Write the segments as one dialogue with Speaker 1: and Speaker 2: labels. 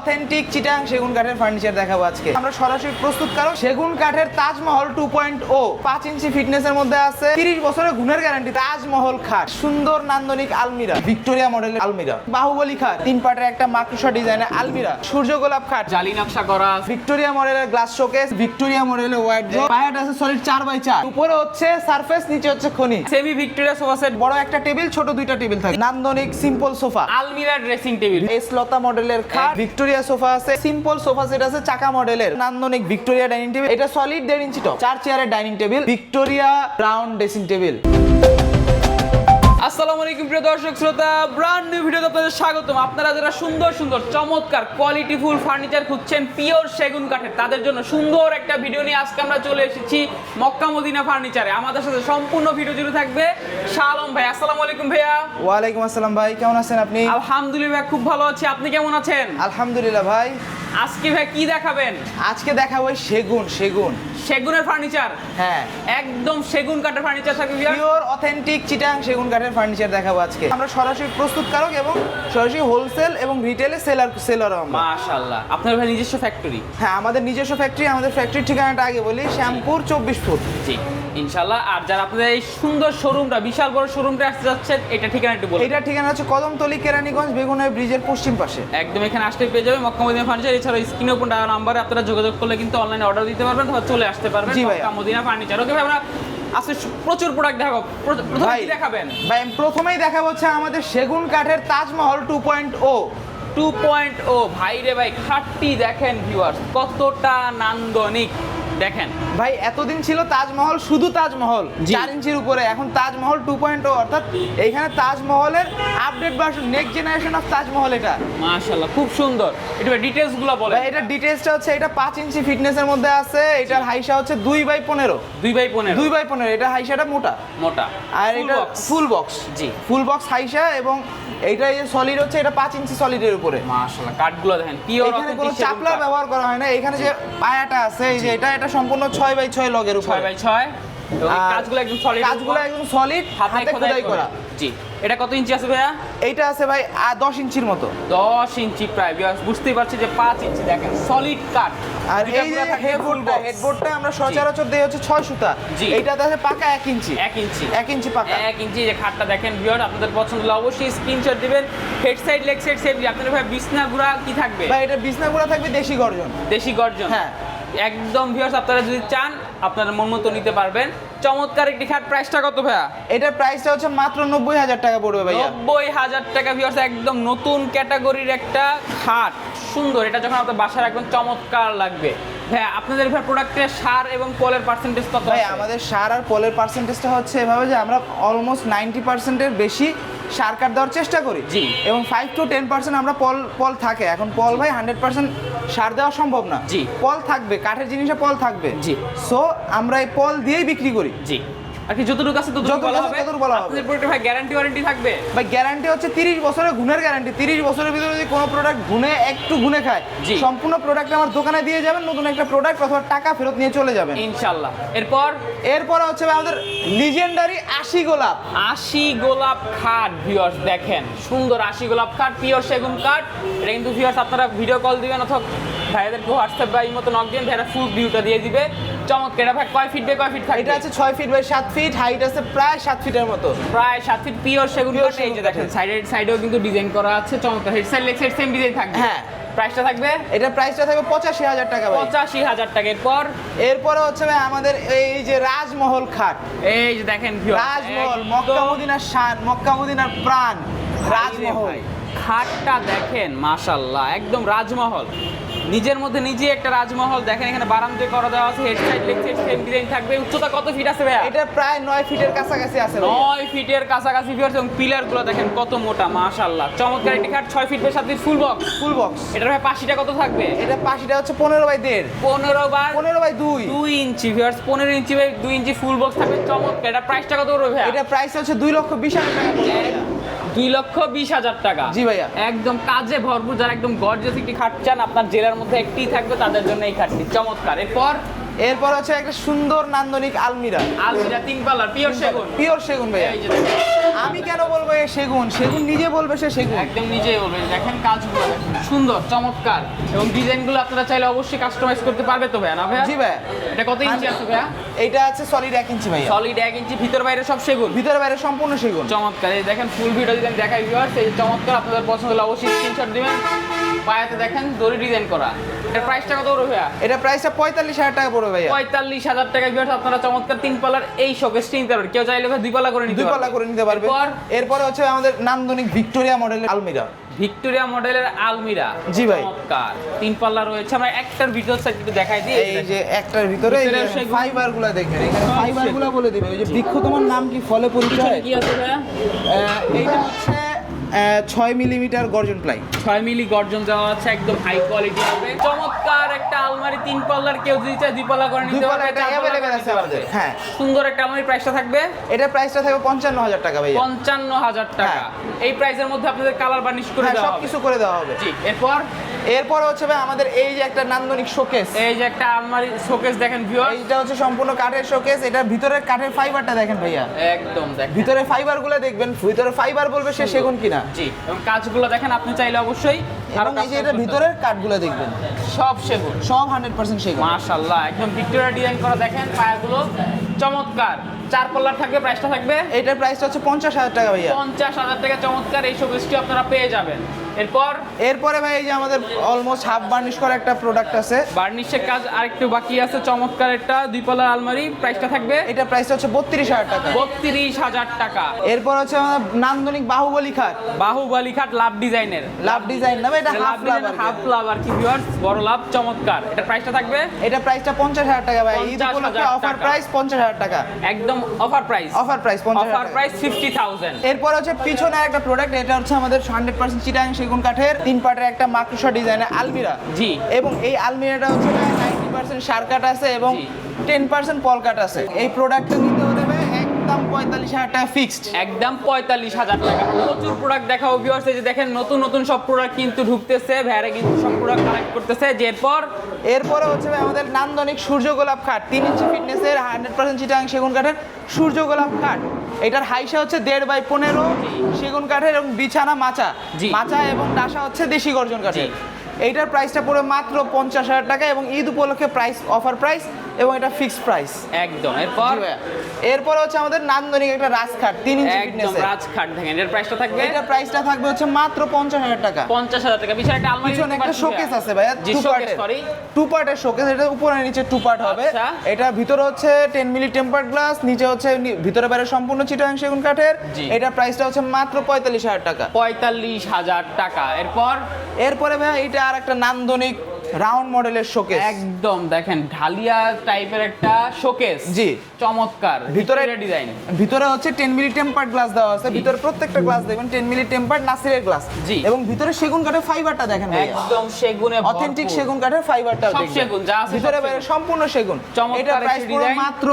Speaker 1: Authentic Chittagong সেগুন কাঠের furniture দেখাবো আজকে। আমরা সরাসরি প্রস্তুতকারক সেগুন কাঠের তাজমহল 2.0 5 ইঞ্চি ফিটনেসের মধ্যে আছে, 30 বছরের গুণের গ্যারান্টি। তাজমহল খাট, সুন্দর নান্দনিক আলমিরা, ভিক্টোরিয়া মডেলের আলমিরা, বাহুবলী খাট, 3 পার্টের একটা মাকড়সা ডিজাইনের আলমিরা, সূর্য গোলাপ খাট,
Speaker 2: জালি নকশা করা,
Speaker 1: ভিক্টোরিয়া মডেলের গ্লাস শোকেস, ভিক্টোরিয়া মডেলের ওয়ার্ড্রোব, পায়াট আছে সলিড 4x4, উপরে হচ্ছে সারফেস, নিচে হচ্ছে খনি,
Speaker 2: সেমি ভিক্টোরিয়া সোফা সেট,
Speaker 1: বড় একটা টেবিল, ছোট দুইটা টেবিল থাকে, নান্দনিক সিম্পল সোফা,
Speaker 2: আলমিরা ড্রেসিং টেবিল,
Speaker 1: এসলতা মডেলের খাট, ভিক্টোরিয়া সোফা আছে, সিম্পল সোফা সেট আছে চাকা মডেলের, নান্দনিক ভিক্টোরিয়া ডাইনিং টেবিল, এটা সলিড 1.5 ইঞ্চি টপ, 4 চেয়ারের dining table, Victoria round dressing table.
Speaker 2: আসসালামু আলাইকুম প্রিয় দর্শক শ্রোতা, ব্র্যান্ড নিউ ভিডিওতে আপনাদের স্বাগতম। আপনারা যারা সুন্দর সুন্দর চমৎকার কোয়ালিটিফুল ফার্নিচার খুঁজছেন পিওর সেগুন কাঠের, তাদের জন্য সুন্দর একটা ভিডিও নিয়ে আজকে আমরা চলে এসেছি মক্কা মদিনা ফার্নিচারে। আমাদের সাথে সম্পূর্ণ ভিডিও জুড়ে থাকবে শাহ আলম ভাই। আসসালামু আলাইকুম ভাইয়া।
Speaker 1: ওয়ালাইকুম আসসালাম ভাই, কেমন আছেন আপনি?
Speaker 2: আলহামদুলিল্লাহ খুব ভালো আছি, আপনি কেমন আছেন?
Speaker 1: আলহামদুলিল্লাহ ভাই।
Speaker 2: আজকে ভাই কি দেখাবেন?
Speaker 1: আজকে দেখাবো সেগুন
Speaker 2: সেগুনের ফার্নিচার,
Speaker 1: হ্যাঁ
Speaker 2: একদম সেগুন কাঠের ফার্নিচার থাকবে ভিউয়ার।
Speaker 1: পিওর অথেন্টিক চিটাং সেগুন কাঠের ফার্নিচার দেখাবো আজকে। আমরা সরাসরি প্রস্তুতকারক এবং সরাসরি হোলসেল এবং রিটেলে সেলার আমরা।
Speaker 2: মাশাআল্লাহ, আপনার ভাই নিজস্ব ফ্যাক্টরি?
Speaker 1: হ্যাঁ, আমাদের নিজস্ব ফ্যাক্টরি। আমাদের ফ্যাক্টরির ঠিকানাটা আগে বলি, শ্যামপুর 24 ফুট।
Speaker 2: জি ইনশাআল্লাহ। আর যারা আপনাদের এই সুন্দর শোরুমটা, বিশাল বড় শোরুমটা আসতে যাচ্ছেন, এটা ঠিকানা একটু বলুন।
Speaker 1: এটা ঠিকানা হচ্ছে কদমতলী, কেরানীগঞ্জ, বেগুনের ব্রিজের পশ্চিম পাশে।
Speaker 2: একদম এখানে আসতে পেয়ে যাবে মক্কা মদিনা ফার্নিচার। এছাড়া স্ক্রিনে উপর দেওয়া নাম্বারে আপনারা যোগাযোগ করলে কিন্তু অনলাইনে অর্ডার দিতে পারবেন অথবা চলে আসতে পারবেন
Speaker 1: জি ভাই।
Speaker 2: Mecca Medina furniture. ওকে ভাই, আমরা আজকে প্রচুর প্রোডাক্ট দেখাবো। প্রথমে কি দেখাবেন?
Speaker 1: ভাই প্রথমেই দেখাবো হচ্ছে আমাদের সেগুন কাঠের তাজমহল 2.0।
Speaker 2: 2.0 ভাই রে ভাই, খাটটি দেখেন ভিউয়ার্স, কতটা নান্দনিক দেখেন
Speaker 1: ভাই। এতদিন ছিল তাজমহল, শুধু তাজমহল
Speaker 2: জি।
Speaker 1: 4 ইঞ্চির উপরে, এখন তাজমহল 2.0, অর্থাৎ এইখানে তাজমহলের update version, next generation of Taj Mahal. এটা
Speaker 2: মাশাআল্লাহ খুব সুন্দর। এটা ডিটেইলস গুলো বলেন
Speaker 1: ভাই। এটা ডিটেইলসটা হচ্ছে এটা 5 ইঞ্চি ফিটনেসের মধ্যে আছে। এটার হাইসা হচ্ছে 2x15।
Speaker 2: 2x15
Speaker 1: 2x15, এটা হাইসাটা মোটা,
Speaker 2: মোটা।
Speaker 1: আর
Speaker 2: Full
Speaker 1: এটা
Speaker 2: box।
Speaker 1: Full box.
Speaker 2: জি।
Speaker 1: ফুল বক্স হাইসা, এবং এইটা এই যে সলিড হচ্ছে, এটা 5 ইঞ্চি সলিডের উপরে।
Speaker 2: মাশাআল্লাহ কাঠগুলো দেখেন, পিওর
Speaker 1: এখানে কোনো চাপলা ব্যবহার করা হয় না। এখানে যে পায়াটা আছে, এই যে এটা সম্পূর্ণ 6x6 লগের উপরে,
Speaker 2: 6x6। কাজগুলো একদম সলিড,
Speaker 1: কাজগুলো একদম সলিড, হাতে খোদাই করা।
Speaker 2: জি। এটা কত ইঞ্চি আছে ভাইয়া?
Speaker 1: এইটা আছে ভাই 10 ইঞ্চির মতো।
Speaker 2: 10 ইঞ্চি প্রায়। বুঝতেই পারছি যে 5 ইঞ্চি দেখেন সলিড কাঠ।
Speaker 1: আর এই যে হেডবোর্ডটা আমরা সচরাচর দেই হচ্ছে 6 সুতা।
Speaker 2: জি।
Speaker 1: এইটাতে আছে পাকা 1 ইঞ্চি।
Speaker 2: 1 ইঞ্চি।
Speaker 1: 1 ইঞ্চি পাকা।
Speaker 2: 1 ইঞ্চি যে খাটটা দেখেন ভিউয়ার, আপনাদের পছন্দ হলে অবশ্যই স্ক্রিনশট দিবেন। Head side leg side save. আপনাদের ভাই বিছনা গুড়া কি থাকবে?
Speaker 1: ভাই এটা বিছনাগুলো থাকবে দেশি গর্জন।
Speaker 2: দেশি গর্জন।
Speaker 1: হ্যাঁ।
Speaker 2: একদম ভিউয়ার্স, আপনারা যদি চান আপনারা মন মতো নিতে পারবেন। চমৎকার একটি খাট। প্রাইসটা কত ভাইয়া?
Speaker 1: এটার প্রাইসটা হচ্ছে মাত্র 90,000 টাকা পড়বে ভাইয়া।
Speaker 2: 90,000 টাকা ভিউয়ার্স, একদম নতুন ক্যাটাগরির একটা খাট। সুন্দর, এটা যখন আপনার বাসায় রাখবেন চমৎকার লাগবে। ভাইয়া আপনাদের ভাই প্রোডাক্টের সার এবং পলের পার্সেন্টেজ কত?
Speaker 1: ভাই আমাদের সার আর পলের পার্সেন্টেজটা হচ্ছে এভাবে যে আমরা অলমোস্ট 90%-এর বেশি সার কাট দেওয়ার চেষ্টা করি।
Speaker 2: জি।
Speaker 1: এবং 5 to 10% আমরা পল থাকে। এখন পল ভাই 100% সার দেওয়া সম্ভব না।
Speaker 2: জি।
Speaker 1: পল থাকবে, কাঠের জিনিসে পল থাকবে।
Speaker 2: জি।
Speaker 1: সো আমরা এই পল দিয়েই বিক্রি করি।
Speaker 2: জি। আর কি যতটুকু আছে ততটুকু বলা হবে। আপনাদের প্রোডাক্টে ভাই গ্যারান্টি ওয়ারেন্টি থাকবে?
Speaker 1: ভাই গ্যারান্টি হচ্ছে 30 বছরের গুণের গ্যারান্টি। 30 বছরের ভিতরে যদি কোনো প্রোডাক্ট একটু গুণে খায়,
Speaker 2: জি।
Speaker 1: সম্পূর্ণ প্রোডাক্ট আমার দোকানে দিয়ে যাবেন, নতুন একটা প্রোডাক্ট, অথবা টাকা ফেরত নিয়ে চলে যাবেন
Speaker 2: ইনশাআল্লাহ।
Speaker 1: এরপরে হচ্ছে ভাই আমাদের লিজেন্ডারি 80 গোলাপ।
Speaker 2: 80 গোলাপ খাট ভিউয়ার্স দেখেন, সুন্দর 80 গোলাপ খাট, পিওর সেগুন কাঠ। এটা কিন্তু ভিউয়ার্স আপনারা ভিডিও কল দিবেন অথবা ভাইয়াদেরকে হোয়াটসঅ্যাপ বা এই মতো নক দিন, ভাইরা ফুল ভিউটা দিয়ে দিবে। চমৎকার। এটা ভাই কয় ফিট বাই কয় ফিট থাকবে?
Speaker 1: এটা আছে 6 ফিট বাই 7 ফিট, হাইট আছে প্রায় 7 ফিটের মতো।
Speaker 2: প্রায় 7 ফিট পিওর সেগুন
Speaker 1: Pure
Speaker 2: কাঠ। এই যে
Speaker 1: সেগুন
Speaker 2: দেখেন
Speaker 1: কাঠের।
Speaker 2: সাইডেও কিন্তু ডিজাইন করা আছে চমৎকার। Head side leg side same design থাকবে।
Speaker 1: হ্যাঁ।
Speaker 2: প্রাইসটা থাকবে?
Speaker 1: এটার প্রাইসটা থাকবে 85,000 টাকা ভাই।
Speaker 2: 85,000 টাকা।
Speaker 1: এরপরে হচ্ছে ভাই আমাদের এই যে রাজমহল খাট।
Speaker 2: এই যে দেখেন ভিউয়ার্স,
Speaker 1: রাজমহল, মক্কা মদিনার শান, মক্কা মদিনার প্রাণ, রাজমহল।
Speaker 2: খাটটা দেখেন মাশাআল্লাহ, একদম রাজমহল। নিজের মধ্যে নিজে একটা রাজমহল দেখেন। এখানে বারান্দা করা দেওয়া আছে, head side leg side same design থাকবে। উচ্চতা কত ফিট আছে ভাইয়া?
Speaker 1: এটা প্রায় 9 ফিটের কাছাকাছি আছে ভাই।
Speaker 2: 9 ফিটের কাছাকাছি ভিউয়ার্স, এবং পিলার গুলো দেখেন কত মোটা মাশাআল্লাহ। চমৎকার একটি খাট, 6 feet by 7 feet full box.
Speaker 1: Full box.
Speaker 2: এটার ভাই পাশিটা কত থাকবে?
Speaker 1: এটা পাশিটা হচ্ছে 15 by 1.5।
Speaker 2: 15
Speaker 1: by 2
Speaker 2: inch viewers, 15 inch by 2 inch full box থাকবে। চমৎকার। এটা প্রাইসটা কত পড়বে ভাইয়া?
Speaker 1: এটা প্রাইস হচ্ছে 2,20,000 টাকা পড়বে।
Speaker 2: 2,20,000 টাকা।
Speaker 1: জি ভাইয়া।
Speaker 2: একদম কাজে ভরপুর, যারা একদম গর্জিয়াস একটি খাট চান, আপনার জেলার মধ্যে একটি থাকবে, তাদের জন্য এই খাটটি চমৎকার।
Speaker 1: এরপর হচ্ছে একটা সুন্দর নান্দনিক আলমিরা।
Speaker 2: আলমিরা 3 পাল্লার পিওর সেগুন।
Speaker 1: পিওর সেগুন ভাইয়া।
Speaker 2: এই যে দেখেন,
Speaker 1: আমি কেন বলবো এ সেগুন, সেগুন নিজে বলবে সে সেগুন।
Speaker 2: একদম নিজেই বলবেন, দেখেন কাজগুলো দেখেন সুন্দর চমৎকার, এবং ডিজাইনগুলো আপনারা চাইলে অবশ্যই কাস্টমাইজ করতে পারবে তো ভাইয়া, না ভাইয়া?
Speaker 1: জি ভাই।
Speaker 2: এটা কত ইঞ্চি আছে ভাইয়া?
Speaker 1: এইটা আছে সলিড 1 ইঞ্চি ভাইয়া,
Speaker 2: সলিড 1 ইঞ্চি, ভিতর বাইরে সব সেগুন,
Speaker 1: ভিতরে বাইরে সম্পূর্ণ সেগুন।
Speaker 2: চমৎকার। এই দেখেন ফুল ভিডিও যদি আমি দেখাই ভিউয়ার্স, এই চমৎকার, আপনাদের পছন্দ হলে অবশ্যই স্ক্রিনশট দিবেন। পায়াতে দেখেন দড়ি ডিজাইন করা। এর প্রাইসটা কত পড়বে ভাইয়া?
Speaker 1: এটা প্রাইসটা 45,000 টাকা পড়বে ভাইয়া।
Speaker 2: 45,000 টাকা ভিউয়ার্স, আপনারা চমৎকার 3 পাল্লার এই শোকেসটি নিতে পারবেন। কেউ চাইলে 2 পাল্লা করে নিতে
Speaker 1: দুই
Speaker 2: পারবে।
Speaker 1: পাল্লা করে নিতে পারবে। এরপরে হচ্ছে আমাদের নান্দনিক ভিক্টোরিয়া মডেলের আলমিরা।
Speaker 2: ভিক্টোরিয়া মডেলের আলমিরা।
Speaker 1: জি ভাই।
Speaker 2: চমৎকার 3 পাল্লা রয়েছে। আমরা একটার ভিতর সাইড একটু দেখাই দিই।
Speaker 1: এই যে একটার ভিতরে
Speaker 2: ভিতরে সেগুন।
Speaker 1: ফাইবারগুলো দেখবেন, এখানে ফাইবারগুলো বলে দিবে। ওই যে বৃক্ষ, তোমার নাম কি, ফলে পরিচয়।
Speaker 2: কি আছে ভাইয়া?
Speaker 1: এইটা হচ্ছে 6 মিলিমিটার গর্জন প্লাই।
Speaker 2: 6 মিলি গর্জন দেওয়া আছে, একদম হাই কোয়ালিটি হবে। চমৎকার একটা আলমারি 3 পাল্লার, কেউ যদি চায় 2 পাল্লা করে নিতে
Speaker 1: 2
Speaker 2: পারবে।
Speaker 1: পাল্লা এটা
Speaker 2: 4 পাল্লা
Speaker 1: অ্যাভেলেবেল
Speaker 2: করে
Speaker 1: আছে
Speaker 2: নিতে পারবে।
Speaker 1: আমাদের। হ্যাঁ,
Speaker 2: সুন্দর একটা আলমারি, প্রাইসটা থাকবে
Speaker 1: এটা প্রাইসটা থাকবে 55,000 টাকা ভাইয়া।
Speaker 2: 55,000 টাকা।
Speaker 1: হ্যাঁ।
Speaker 2: এই প্রাইসের মধ্যে আপনাদের কালার বার্নিশ করে
Speaker 1: হ্যাঁ,
Speaker 2: দেওয়া হবে।
Speaker 1: সবকিছু করে দেওয়া হবে।
Speaker 2: জি,
Speaker 1: এরপরে হচ্ছে ভাই আমাদের এই যে একটা নান্দনিক শোকেস।
Speaker 2: এই যে একটা আলমারি শোকেস দেখেন ভিউয়ার্স,
Speaker 1: এইটা হচ্ছে সম্পূর্ণ কাঠের শোকেস। এটা ভিতরে কাঠের ফাইবারটা দেখেন ভাইয়া,
Speaker 2: একদম দেখেন
Speaker 1: ভিতরে ফাইবারগুলো দেখবেন, ভিতরে ফাইবার বলবে সে সেগুন কিনা।
Speaker 2: জি, এবং কাজগুলো দেখেন, আপনি চাইলে অবশ্যই আরো
Speaker 1: এবং এই যে এটা ভিতরের কাঠগুলো দেখবেন,
Speaker 2: সব সেগুন,
Speaker 1: সব 100% সেগুন।
Speaker 2: মাশাআল্লাহ, একদম ভিক্টোরিয়া ডিজাইন করা। দেখেন পায়াগুলো চমৎকার। 4 পাল্লার থাকবে, প্রাইসটা থাকবে
Speaker 1: এটার প্রাইসটা হচ্ছে 50,000 টাকা ভাইয়া।
Speaker 2: 50,000 টাকা। চমৎকার এই শোকেসটি আপনারা পেয়ে যাবেন।
Speaker 1: এরপরে ভাই এই যে আমাদের অলমোস্ট হাফ বার্নিশ করা একটা প্রোডাক্ট আছে।
Speaker 2: বার্নিশের কাজ আরেকটু বাকি আছে। চমৎকার একটা 2 পাল্লার আলমারি, প্রাইসটা থাকবে
Speaker 1: এটা প্রাইসটা হচ্ছে 32,000 টাকা।
Speaker 2: 32,000 টাকা।
Speaker 1: এরপর হচ্ছে আমাদের নান্দনিক বাহুবলী খাট।
Speaker 2: বাহুবলী খাট লাভ ডিজাইনের,
Speaker 1: লাভ ডিজাইন না ভাই, এটা হাফ লাভ।
Speaker 2: হাফ লাভ আর কি ভিউয়ার্স, বড় লাভ। চমৎকার, এটা প্রাইসটা থাকবে
Speaker 1: এটা প্রাইসটা 50,000 টাকা ভাই। ঈদ
Speaker 2: 50,000
Speaker 1: উপলক্ষে অফার
Speaker 2: টাকা।
Speaker 1: প্রাইস 50,000 টাকা।
Speaker 2: একদম offer price.
Speaker 1: Offer price 50,000
Speaker 2: offer
Speaker 1: টাকা।
Speaker 2: প্রাইস 50,000।
Speaker 1: এরপর হচ্ছে পিছনে একটা প্রোডাক্ট, এটা হচ্ছে আমাদের 100% চিটাগাং সেগুন কাঠের 3 পার্টের একটা মাকড়সা ডিজাইনের আলমিরা।
Speaker 2: জি।
Speaker 1: এবং এই আলমিরাটা হচ্ছে 90% শার কাঠ আছে এবং
Speaker 2: জি।
Speaker 1: 10% পল কাঠ আছে। এই প্রোডাক্টটা নিতে হলে ভাই একদম 45,000 টাকা ফিক্সড।
Speaker 2: একদম 45,000 টাকা। প্রচুর প্রোডাক্ট দেখাও ভিউয়ার্স, এই যে দেখেন নতুন নতুন সব প্রোডাক্ট কিন্তু ঢুকতেছে, ভ্যারে কিন্তু সব প্রোডাক্ট কালেক্ট করতেছে। যে
Speaker 1: এরপরে হচ্ছে ভাই আমাদের নান্দনিক সূর্য গোলাপ খাট 3 ইঞ্চি ফিটনেসের 100% চিটাগাং সেগুন কাঠের সূর্য গোলাপ খাট। এটার হাইসা হচ্ছে 1.5 বাই 15 সেগুন কাঠের এবং বিছানা মাচা।
Speaker 2: জি।
Speaker 1: মাচা এবং ডাসা হচ্ছে দেশি গর্জন কাঠের।
Speaker 2: জি।
Speaker 1: এইটার প্রাইসটা পড়ে মাত্র 50,000 টাকা এবং ঈদ উপলক্ষে প্রাইস অফার প্রাইস এবং এটা ফিক্সড প্রাইস।
Speaker 2: একদম।
Speaker 1: এরপর হচ্ছে আমাদের নান্দনিক একটা রাজখাট 3 ইঞ্চি
Speaker 2: একদম
Speaker 1: ফিটনেসের।
Speaker 2: রাজখাট দেখেন, এর প্রাইসটা থাকবে,
Speaker 1: এটার প্রাইসটা থাকবে হচ্ছে মাত্র 50,000 টাকা।
Speaker 2: 50,000 টাকা। পিছনে একটা আলমারি,
Speaker 1: পিছনে একটা শোকেস আছে ভাইয়া,
Speaker 2: জি,
Speaker 1: 2
Speaker 2: শোকেস,
Speaker 1: পার্টের।
Speaker 2: সরি
Speaker 1: 2 পার্টের শোকেস। এটা উপরে নিচে 2 পার্ট হবে।
Speaker 2: আচ্ছা।
Speaker 1: এটা ভিতরে হচ্ছে 10 মিলি টেম্পারড গ্লাস, নিচে হচ্ছে ভিতরে বাইরে সম্পূর্ণ চিটাগাং সেগুন কাঠের।
Speaker 2: জি।
Speaker 1: এটা প্রাইসটা হচ্ছে মাত্র 45,000 টাকা।
Speaker 2: 45,000 টাকা।
Speaker 1: এরপরে ভাইয়া এটা আর একটা নান্দনিক রাউন্ড মডেলের শোকেস।
Speaker 2: একদম দেখেন ঢালিয়া টাইপের একটা শোকেস।
Speaker 1: জি।
Speaker 2: চমৎকার
Speaker 1: ভিতরে
Speaker 2: ডিজাইন।
Speaker 1: ভিতরে হচ্ছে 10 মিলি টেম্পারড গ্লাস দেওয়া আছে। ভিতরে প্রত্যেকটা গ্লাস দেখবেন 10 মিলি টেম্পারড নাসিরের গ্লাস।
Speaker 2: জি।
Speaker 1: এবং ভিতরে সেগুন কাঠের ফাইবারটা দেখেন ভাইয়া,
Speaker 2: একদম সেগুনে
Speaker 1: অথেন্টিক সেগুন কাঠের ফাইবারটা
Speaker 2: সব
Speaker 1: দেখবেন।
Speaker 2: সেগুন, যা আছে
Speaker 1: ভিতরে
Speaker 2: সব
Speaker 1: বাইরে
Speaker 2: সেগুন।
Speaker 1: সম্পূর্ণ সেগুন।
Speaker 2: চমৎকার
Speaker 1: এটা প্রাইস
Speaker 2: একটি
Speaker 1: পুরো
Speaker 2: ডিজাইন।
Speaker 1: মাত্র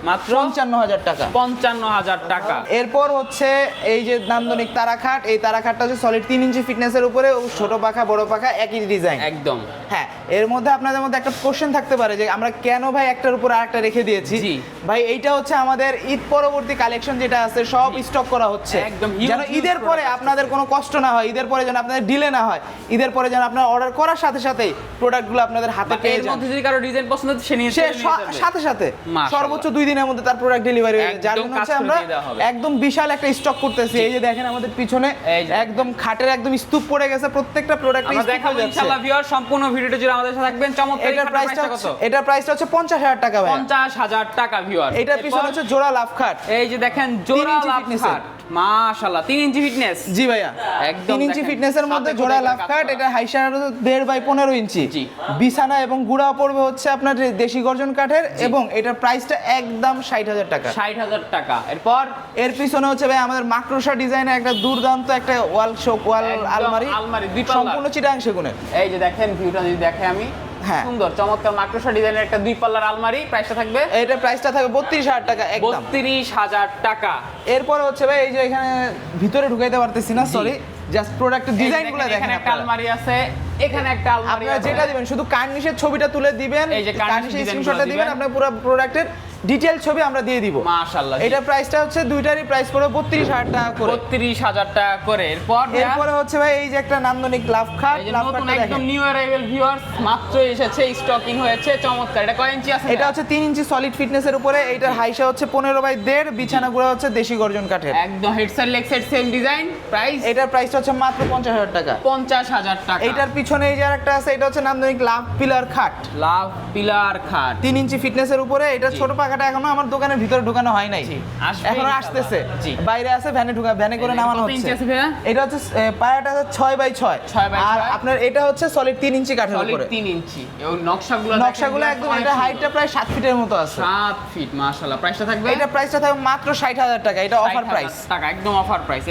Speaker 2: মাত্র
Speaker 1: 55,000 টাকা।
Speaker 2: 55,000 টাকা।
Speaker 1: এরপর হচ্ছে এই যে নান্দনিক তারাখাট। এই তারাখাটটা হচ্ছে সলিড 3 ইঞ্চি ফিটনেসের উপরে, ছোট পাখা বড় পাখা একই ডিজাইন।
Speaker 2: একদম।
Speaker 1: হ্যাঁ, এর মধ্যে আপনাদের মধ্যে একটা কোশ্চেন থাকতে পারে যে আমরা কেন ভাই একটার উপর আরেকটা রেখে দিয়েছি।
Speaker 2: জি।
Speaker 1: ভাই এইটা হচ্ছে আমাদের ঈদ পরবর্তী কালেকশন যেটা আছে সব স্টক করা হচ্ছে,
Speaker 2: একদম huge,
Speaker 1: যেন
Speaker 2: huge
Speaker 1: ঈদের পরে
Speaker 2: product
Speaker 1: আপনাদের কোনো কষ্ট না হয়, ঈদের পরে যেন আপনাদের ডিলে না হয়, ঈদের পরে যেন আপনারা অর্ডার করার সাথে সাথেই প্রোডাক্টগুলো আপনাদের হাতে পেয়ে
Speaker 2: এর
Speaker 1: যান।
Speaker 2: মধ্যে যদি কারো ডিজাইন পছন্দ হয় সে নিয়ে
Speaker 1: সে
Speaker 2: নিতে পারবে।
Speaker 1: সাথে সাথে
Speaker 2: মাশাআল্লাহ।
Speaker 1: সর্বোচ্চ 2 দিনের মধ্যে তার প্রোডাক্ট ডেলিভারি হয়ে যাবে। যার
Speaker 2: একদম
Speaker 1: জন্য
Speaker 2: কাজ
Speaker 1: হচ্ছে
Speaker 2: করে
Speaker 1: আমরা
Speaker 2: দিয়ে দেওয়া হবে।
Speaker 1: একদম বিশাল একটা স্টক করতেছি। এই যে দেখেন আমাদের পিছনে
Speaker 2: এই যে।
Speaker 1: একদম খাটের একদম স্তূপ পড়ে গেছে, প্রত্যেকটা প্রোডাক্টে
Speaker 2: আমরা
Speaker 1: স্তূপ
Speaker 2: দেখাবো
Speaker 1: হয়ে যাচ্ছে।
Speaker 2: ইনশাআল্লাহ ভিউয়ার, সম্পূর্ণ ভিডিওটা জুড়ে আমাদের সাথে থাকবেন। চমৎকার
Speaker 1: এটার প্রাইসটা
Speaker 2: কত?
Speaker 1: এটার প্রাইসটা হচ্ছে 50,000 টাকা ভাই।
Speaker 2: 50,000 টাকা ভিউয়ার।
Speaker 1: এটার পিছনে হচ্ছে জোড়া লাভ খাট।
Speaker 2: এই যে দেখেন জোড়া
Speaker 1: ইঞ্চি
Speaker 2: লাভ
Speaker 1: fitness
Speaker 2: খাট, মাশাআল্লাহ 3 ইঞ্চি ফিটনেস।
Speaker 1: জি ভাইয়া,
Speaker 2: একদম
Speaker 1: 3 ইঞ্চি
Speaker 2: দেখেন,
Speaker 1: ফিটনেসের মধ্যে
Speaker 2: সাথে
Speaker 1: জোড়া
Speaker 2: করে
Speaker 1: লাভ
Speaker 2: কাজ
Speaker 1: খাট।
Speaker 2: করা।
Speaker 1: এটা হাইসার 1.5 বাই 15 ইঞ্চি।
Speaker 2: জি।
Speaker 1: বিছানা এবং গুড়া পড়বে হচ্ছে আপনার দেশি গর্জন কাঠের এবং এটার প্রাইসটা একদম 60,000 টাকা।
Speaker 2: 60,000 টাকা। এরপর
Speaker 1: এর পিছনে হচ্ছে ভাই আমাদের মাকড়সা ডিজাইনের একটা দুর্দান্ত একটা ওয়াল
Speaker 2: একদম
Speaker 1: আলমারি
Speaker 2: আলমারি, 2 পাল্লার।
Speaker 1: সম্পূর্ণ চিটাং সেগুনের।
Speaker 2: এই যে দেখেন ভিউটা যদি দেখে আমি,
Speaker 1: হ্যাঁ।
Speaker 2: সুন্দর চমৎকার মাকড়সা ডিজাইনের একটা 2 পাল্লার আলমারি। প্রাইসটা থাকবে
Speaker 1: এটার প্রাইসটা থাকবে 32,000 টাকা একদম।
Speaker 2: 32,000 টাকা।
Speaker 1: এরপরে হচ্ছে ভাই এই যে এখানে ভিতরে ঢুকাইতে পারতেছি না,
Speaker 2: জি।
Speaker 1: সরি, জাস্ট প্রোডাক্টের
Speaker 2: এই যে
Speaker 1: ডিজাইনগুলো দেখেন
Speaker 2: এখানে একটা
Speaker 1: আপনারা।
Speaker 2: আলমারি আছে, এখানে একটা আলমারি
Speaker 1: আপনারা
Speaker 2: আছে।
Speaker 1: যেটা দিবেন শুধু কার্নিশের ছবিটা তুলে দিবেন,
Speaker 2: এই যে কার্নিশের
Speaker 1: কার্নিশের
Speaker 2: ডিজাইনগুলো
Speaker 1: স্ক্রিনশটটা দিবেন,
Speaker 2: দিবেন।
Speaker 1: আপনার পুরো প্রোডাক্টের ডিটেইল ছবি আমরা দিয়ে দিব।
Speaker 2: মাশাআল্লাহ,
Speaker 1: এটা প্রাইসটা হচ্ছে দুইটারই প্রাইস পড়বে 32000 টাকা করে।
Speaker 2: 32000 টাকা করে।
Speaker 1: এরপরে হচ্ছে ভাই এই যে একটা নান্দনিক লাভ খাট,
Speaker 2: এই যে
Speaker 1: লাভ
Speaker 2: নতুন
Speaker 1: খাটটা
Speaker 2: একদম
Speaker 1: দেখেন।
Speaker 2: নিউ অ্যারাইভাল ভিউয়ার্স, মাত্র এসেছে, স্টকিং হয়েছে, চমৎকার। এটা কয় ইঞ্চি আছে?
Speaker 1: এটা হচ্ছে 3 ইঞ্চি সলিড ফিটনেসের উপরে। এইটার হাইসা হচ্ছে 15/1.5, বিছানাগুলো হচ্ছে দেশি গর্জন কাঠের।
Speaker 2: একদম head side leg side same design. Price
Speaker 1: এটার প্রাইসটা হচ্ছে মাত্র 50000 টাকা।
Speaker 2: 50000 টাকা।
Speaker 1: এইটার পিছনে এই যে আরেকটা আছে, এটা হচ্ছে নান্দনিক লাভ পিলার খাট,
Speaker 2: লাভ পিলার খাট
Speaker 1: 3 ইঞ্চি ফিটনেসের উপরে। এটা ছোট পাখাটা এখনো আমার দোকানের ভিতরে ঢোকানো হয় নাই,
Speaker 2: আসবে
Speaker 1: এখনো
Speaker 2: ইনশাআল্লাহ।
Speaker 1: আসতেছে।
Speaker 2: জি।
Speaker 1: বাইরে আছে, ভ্যানে করে নামানো
Speaker 2: কত ইঞ্চি
Speaker 1: হচ্ছে।
Speaker 2: আছে ভাইয়া?
Speaker 1: এটা হচ্ছে পায়াটা হচ্ছে 6x6,
Speaker 2: 6x6
Speaker 1: আর আপনার এটা হচ্ছে সলিড 3 ইঞ্চি কাঠের
Speaker 2: সলিড
Speaker 1: উপরে।
Speaker 2: 3 ইঞ্চি। এবং নকশাগুলো
Speaker 1: নকশাগুলো একদম, এটা হাইটটা প্রায় 7 ফিটের মতো আছে।
Speaker 2: 7 ফিট। মাশাআল্লাহ। প্রাইসটা থাকবে?
Speaker 1: এটা প্রাইসটা থাকবে মাত্র 60000 টাকা। এটা অফার
Speaker 2: 60,000
Speaker 1: প্রাইস
Speaker 2: টাকা, একদম অফার প্রাইস।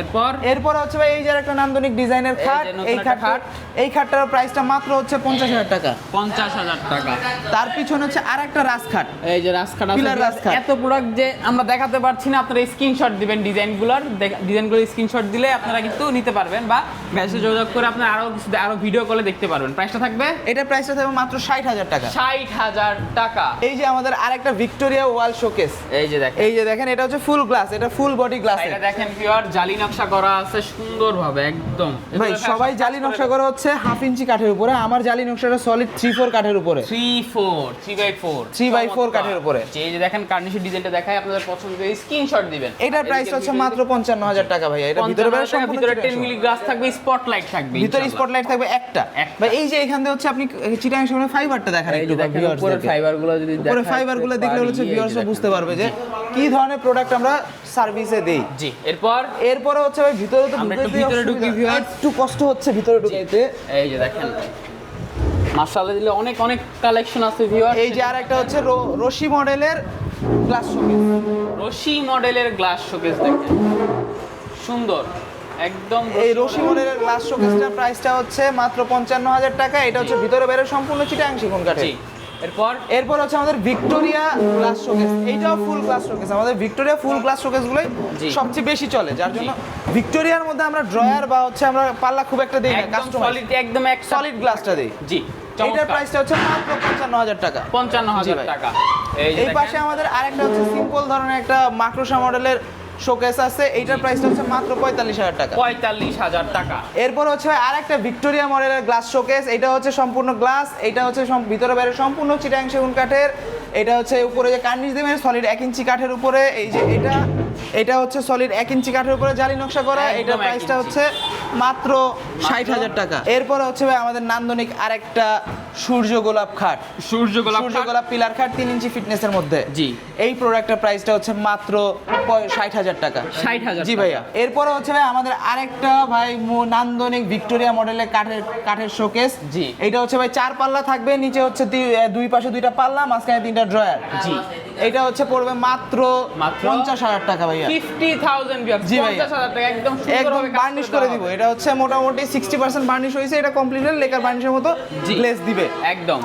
Speaker 1: এরপর হচ্ছে ভাই এই যে একটা নান্দনিক ডিজাইনের খাট,
Speaker 2: যে নতুন
Speaker 1: এই
Speaker 2: একটা
Speaker 1: খাট, এই খাটটার প্রাইসটা মাত্র হচ্ছে 50000 টাকা।
Speaker 2: 50000 টাকা।
Speaker 1: তার পিছনে হচ্ছে আরেকটা রাজখাট,
Speaker 2: এই যে রাজখাট আছে,
Speaker 1: পিলার রাজখাট।
Speaker 2: এত প্রোডাক্ট যে আমরা দেখাতে পারছি না, আপনারা স্ক্রিনশট দিবেন ডিজাইনগুলোর, ডিজাইনগুলোর স্ক্রিনশট দিলে আপনারা কিন্তু নিতে পারবেন, বা মেসেজ যোগাযোগ করে আপনারা আরো ভিডিও কলে দেখতে পারবেন। প্রাইসটা থাকবে?
Speaker 1: এটা প্রাইসটা থাকবে মাত্র 60000 টাকা।
Speaker 2: 60000 টাকা।
Speaker 1: এই যে আমাদের আরেকটা ভিক্টোরিয়া ওয়াল শোকেস,
Speaker 2: এই যে দেখেন,
Speaker 1: এই যে দেখেন, এটা হচ্ছে ফুল গ্লাস, এটা ফুল বডি গ্লাস।
Speaker 2: এটা দেখেন পিওর জালি নকশা করা আছে সুন্দরভাবে একদম।
Speaker 1: ভাই সবাই জালি নকশা করা হচ্ছে 1/2 ইঞ্চি কাঠের উপরে, আমার জালি নকশাটা সলিড 3/4 কাঠের উপরে। 3x4 কাঠের উপরে।
Speaker 2: এই যে দেখেন কার্নিশের ডিজাইনটা দেখাই, আপনাদের পছন্দের স্ক্রিনশট দিবেন।
Speaker 1: এটার প্রাইস হচ্ছে মাত্র 55000 টাকা ভাই। এটা ভিতরে বাইরে সম্পূর্ণ
Speaker 2: ভিতরে
Speaker 1: চিটাং
Speaker 2: 10 মিলি গ্লাস থাকবে, স্পটলাইট থাকবে,
Speaker 1: ভিতরে স্পটলাইট থাকবে একটা। ভাই এই যে এখান থেকে হচ্ছে আপনি চিটাং সামনে ফাইবারটা দেখেন একটু ভিউয়ার্স,
Speaker 2: উপরের ফাইবারগুলো যদি দেখেন,
Speaker 1: উপরে ফাইবারগুলো দেখলে হচ্ছে ভিউয়ার্সরা বুঝতে পারবে যে কি ধরনের প্রোডাক্ট আমরা সার্ভিসে দেই।
Speaker 2: জি। এরপর
Speaker 1: হচ্ছে ভাই ভিতরে তো
Speaker 2: আমরা একটু ভিতরে ঢুকি ভিউয়ার্স,
Speaker 1: একটু কষ্ট হচ্ছে ভিতরে ঢুকতে।
Speaker 2: এই যে দেখেন মাশাআল্লাহ দিলে অনেক অনেক কালেকশন আছে ভিউয়ার্স।
Speaker 1: এই যে আরেকটা হচ্ছে রশি মডেলের গ্লাস শোকেস,
Speaker 2: রশি মডেলের গ্লাস শোকেস দেখেন সুন্দর একদম।
Speaker 1: এই রশি মডেলের গ্লাস শোকেসটার প্রাইসটা হচ্ছে মাত্র 55000 টাকা। এটা হচ্ছে ভিতরে বাইরে সম্পূর্ণ চিটাং সেগুন কাঠের।
Speaker 2: জি। এরপর
Speaker 1: হচ্ছে আমাদের ভিক্টোরিয়া গ্লাস শোকেস, এইটাও ফুল গ্লাস শোকেস। আমাদের ভিক্টোরিয়া ফুল গ্লাস শোকেসগুলোই
Speaker 2: জি।
Speaker 1: সবচেয়ে বেশি চলে, যার জন্য ভিক্টোরিয়ার মধ্যে আমরা ড্রয়ার বা হচ্ছে আমরা পাল্লা খুব একটা দেই না,
Speaker 2: একদম
Speaker 1: কাস্টমাইজ
Speaker 2: সলিড, একদম এক
Speaker 1: সলিড গ্লাসটা দেই।
Speaker 2: জি।
Speaker 1: এটার প্রাইসটা হচ্ছে মাত্র 55000 টাকা।
Speaker 2: 55000 টাকা।
Speaker 1: এই পাশে আমাদের আরেকটা হচ্ছে সিম্পল ধরনের একটা মাকড়সা মডেলের শোকেস আছে, এইটার প্রাইসটা হচ্ছে মাত্র 45000 টাকা।
Speaker 2: 45000 টাকা।
Speaker 1: এরপর হচ্ছে আরেকটা ভিক্টোরিয়া মডেলের গ্লাস শোকেস, এটা হচ্ছে সম্পূর্ণ গ্লাস, এটা হচ্ছে ভিতরে বাইরে সম্পূর্ণ চিটাং সেগুন কাঠের। এটা হচ্ছে উপরে যে কার্নিশ দেবেন সলিড 1 ইঞ্চি কাঠের উপরে। এই যে এটা হচ্ছে সলিড 1 ইঞ্চি কাঠের উপরে জালি নকশা করা।
Speaker 2: একদম
Speaker 1: এটার
Speaker 2: 1
Speaker 1: প্রাইসটা
Speaker 2: ইঞ্চি।
Speaker 1: হচ্ছে মাত্র 60000 টাকা। এরপর হচ্ছে ভাই আমাদের নান্দনিক আরেকটা সূর্য গোলাপ খাট,
Speaker 2: সূর্য গোলাপ
Speaker 1: পিলার খাট 3 ইঞ্চি ফিটনেসের মধ্যে।
Speaker 2: জি।
Speaker 1: এই প্রোডাক্টের প্রাইসটা হচ্ছে মাত্র 60000 টাকা।
Speaker 2: 60000
Speaker 1: জি ভাইয়া। এরপরে হচ্ছে ভাই আমাদের আরেকটা ভাই নান্দনিক ভিক্টোরিয়া মডেলের কাঠের শোকেস।
Speaker 2: জি।
Speaker 1: এটা হচ্ছে ভাই 4 পাল্লা থাকবে, নিচে হচ্ছে দুই পাশে 2টা পাল্লা, মাঝখানে 3টা ড্রয়ার।
Speaker 2: জি।
Speaker 1: এটা হচ্ছে পড়বে মাত্র 50000 টাকা ভাইয়া।
Speaker 2: 50000 ভিউয়ার্স,
Speaker 1: জি ভাইয়া।
Speaker 2: 50000 টাকা একদম
Speaker 1: একদম
Speaker 2: সুন্দরভাবে
Speaker 1: বার্নিশ করে দিব। এটা হচ্ছে মোটামুটি 60% বার্নিশ হয়েছে, এটা কমপ্লিটলি লেকার বার্নিশের মতো
Speaker 2: জি।
Speaker 1: গ্লেজ দিবে
Speaker 2: একদম।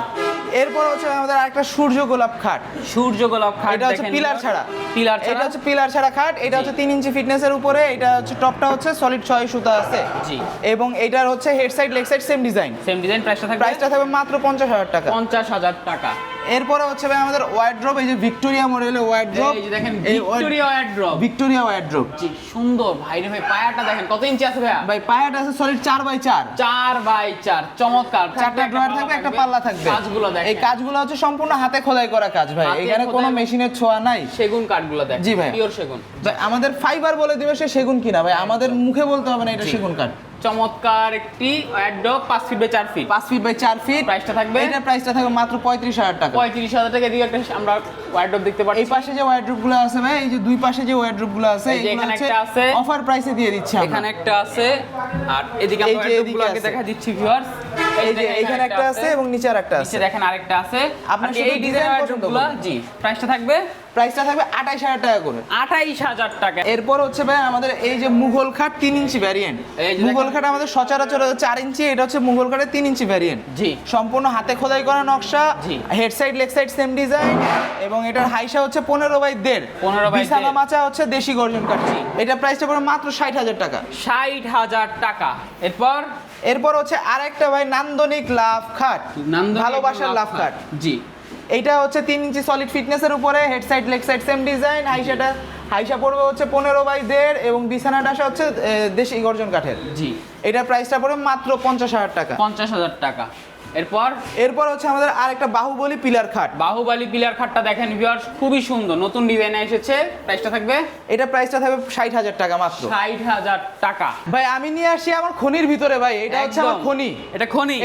Speaker 1: এরপর হচ্ছে আমাদের আরেকটা সূর্য গোলাপ খাট,
Speaker 2: সূর্য গোলাপ খাট।
Speaker 1: এটা হচ্ছে
Speaker 2: দেখেন
Speaker 1: পিলার ছাড়া।
Speaker 2: পিলার
Speaker 1: এটা
Speaker 2: ছাড়া।
Speaker 1: হচ্ছে পিলার ছাড়া খাট। এটা হচ্ছে 3 ইঞ্চি ফিটনেসের উপরে। এটা হচ্ছে টপটা হচ্ছে সলিড 6 সুতা আছে।
Speaker 2: জি।
Speaker 1: এবং এটার হচ্ছে head side leg side same design.
Speaker 2: Same design. প্রাইসটা থাকবে?
Speaker 1: প্রাইসটা থাকবে মাত্র 50000 টাকা।
Speaker 2: 50000 টাকা।
Speaker 1: এরপরে হচ্ছে ভাই আমাদের ওয়ার্ড্রপ, এই যে ভিক্টোরিয়া মডেলের ওয়ার্ড্রপ,
Speaker 2: এই যে দেখেন ভিক্টোরিয়া ওয়ার্ড্রপ।
Speaker 1: Victoria wardrobe.
Speaker 2: জি সুন্দর ভাই রে ভাই, পায়াটা দেখেন কত ইঞ্চি আছে ভাইয়া?
Speaker 1: ভাই পায়াটা আছে সলিড 4x4,
Speaker 2: 4x4 চমৎকার।
Speaker 1: 4টা ড্রয়ার থাকবে, একটা পাল্লা থাকবে।
Speaker 2: কাজগুলো দেখেন,
Speaker 1: এই কাজগুলো হচ্ছে সম্পূর্ণ হাতে খোদাই করা কাজ ভাই,
Speaker 2: হাতে
Speaker 1: এখানে কোনো
Speaker 2: খোদাই।
Speaker 1: মেশিনের ছোঁয়া নাই।
Speaker 2: সেগুন কাঠগুলো দেখেন।
Speaker 1: জি ভাই।
Speaker 2: পিওর সেগুন।
Speaker 1: ভাই আমাদের ফাইবার বলে দিবে সে সেগুন কিনা, ভাই আমাদের মুখে বলতে হবে না এটা সেগুন কাঠ।
Speaker 2: চমৎকার একটি wardrobe 5 feet by 4 feet.
Speaker 1: 5 feet by 4 feet.
Speaker 2: প্রাইসটা থাকবে?
Speaker 1: এটার প্রাইসটা থাকবে মাত্র 35000 টাকা।
Speaker 2: 35000 টাকা দিয়ে একটা আমরা ওয়ার্ড্রপ দেখতে পাচ্ছি।
Speaker 1: এই পাশে যে ওয়ার্ড্রোব গুলো আছে ভাই, এই যে দুই পাশে যে ওয়ার্ড্রোব গুলো আছে,
Speaker 2: এই যে
Speaker 1: এগুলো
Speaker 2: এখানে
Speaker 1: হচ্ছে
Speaker 2: একটা আছে,
Speaker 1: অফার প্রাইসে দিয়ে দিচ্ছি আমরা।
Speaker 2: এখানে একটা আছে, আর এদিকে
Speaker 1: এই
Speaker 2: আমরা
Speaker 1: যে
Speaker 2: ওয়ার্ড্রপগুলো
Speaker 1: এদিকে
Speaker 2: আগে
Speaker 1: আছে।
Speaker 2: দেখা দিচ্ছি ভিউয়ার্স।
Speaker 1: এই যে এখানে একটা আছে এবং নিচে আরেকটা আছে।
Speaker 2: নিচে দেখেন আরেকটা আছে।
Speaker 1: আপনার
Speaker 2: আর
Speaker 1: শুধু
Speaker 2: এই
Speaker 1: ডিজাইন
Speaker 2: ডিজাইন
Speaker 1: পছন্দ
Speaker 2: ওয়ার্ড্রপগুলো
Speaker 1: করুন।
Speaker 2: জি প্রাইসটা থাকবে?
Speaker 1: প্রাইসটা থাকবে 28000 টাকা করে।
Speaker 2: 28000 টাকা।
Speaker 1: এরপর হচ্ছে ভাই আমাদের এই যে মুঘল খাট 3 ইঞ্চি ভ্যারিয়েন্ট।
Speaker 2: এই যে
Speaker 1: মুঘল
Speaker 2: দেখেন।
Speaker 1: খাট আমাদের সচরাচর 4 ইঞ্চি, এটা হচ্ছে মুঘল খাটের 3 ইঞ্চি ভ্যারিয়েন্ট।
Speaker 2: জি।
Speaker 1: সম্পূর্ণ হাতে খোদাই করা নকশা,
Speaker 2: জি।
Speaker 1: Head side leg side same design, এবং এটার হাইসা হচ্ছে 15x1.5,
Speaker 2: 15x1.5
Speaker 1: বিছানা মাচা হচ্ছে দেশি গর্জন কাঠ। এটা প্রাইসটা পড়বে মাত্র 60000 টাকা।
Speaker 2: 60000 টাকা।
Speaker 1: এরপর হচ্ছে আরেকটা ভাই নান্দনিক লাভ খাট, ভালোবাসার লাভ খাট।
Speaker 2: জি
Speaker 1: এইটা হচ্ছে 3 ইঞ্চি সলিড ফিটনেসের উপরে, head side leg side same design. হাইসা পড়বে হচ্ছে 15x1.5 এবং বিছানাটা হচ্ছে দেশি গর্জন কাঠের।
Speaker 2: জি,
Speaker 1: এটা প্রাইসটা পড়বে মাত্র 50,000 টাকা।
Speaker 2: 50,000 টাকা।
Speaker 1: এরপর হচ্ছে আমাদের আরেকটা বাহুবলী পিলার খাট।
Speaker 2: বাহুবলী পিলার খাটটা দেখেন ভিউয়ার্স, খুবই সুন্দর, নতুন ডিজাইন এসেছে। প্রাইসটা থাকবে,
Speaker 1: এটা প্রাইসটা থাকবে 60,000 টাকা মাত্র।
Speaker 2: 60,000 টাকা।
Speaker 1: ভাই আমি নিয়ে আসি আমার খনির ভিতরে ভাই, এটা হচ্ছে আমার খনি।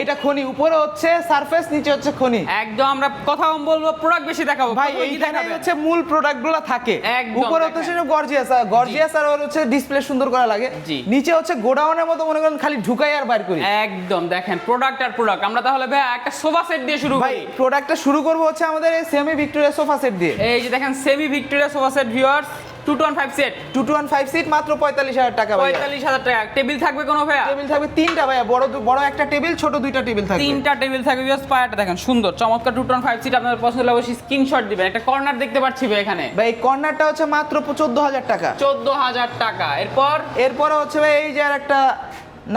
Speaker 2: এটা খনি,
Speaker 1: উপরে হচ্ছে সারফেস, নিচে হচ্ছে খনি।
Speaker 2: একদম আমরা কথা বলবো, প্রোডাক্ট বেশি দেখাবো
Speaker 1: ভাই। এইখানে হচ্ছে মূল প্রোডাক্টগুলো থাকে। উপরে হচ্ছে গর্জিয়াস আর ওর হচ্ছে ডিসপ্লে সুন্দর করা লাগে। নিচে হচ্ছে গোডাউনের মতো মনে করেন খালি ঢুকাই আর বাইর করি।
Speaker 2: একদম দেখেন প্রোডাক্ট আর প্রোডাক্ট। আমরা তাহলে ভাই একটা সোফা সেট দিয়ে শুরু করি।
Speaker 1: প্রোডাক্টটা শুরু করব হচ্ছে আমাদের এই সেমি ভিক্টোরিয়া সোফা সেট দিয়ে।
Speaker 2: এই যে দেখেন semi Victoria sofa set viewers, 215 set,
Speaker 1: 215 seat মাত্র 45,000 টাকা ভাই।
Speaker 2: 45,000 টাকা। টেবিল থাকবে কোনো ভাইয়া?
Speaker 1: টেবিল থাকবে 3টা ভাইয়া, বড় একটা টেবিল, ছোট 2টা টেবিল থাকবে।
Speaker 2: 3টা টেবিল থাকবে ভিউয়ার্স। পায়াটা দেখেন সুন্দর চমৎকার 215 সিট। আপনাদের পছন্দ হলে অবশ্যই স্ক্রিনশট দিবেন। একটা কর্নার দেখতে পাচ্ছি ভাই এখানে।
Speaker 1: ভাই এই কর্নারটা হচ্ছে মাত্র 14,000 টাকা।
Speaker 2: 14,000 টাকা।
Speaker 1: এরপরে হচ্ছে ভাই এই যে আর একটা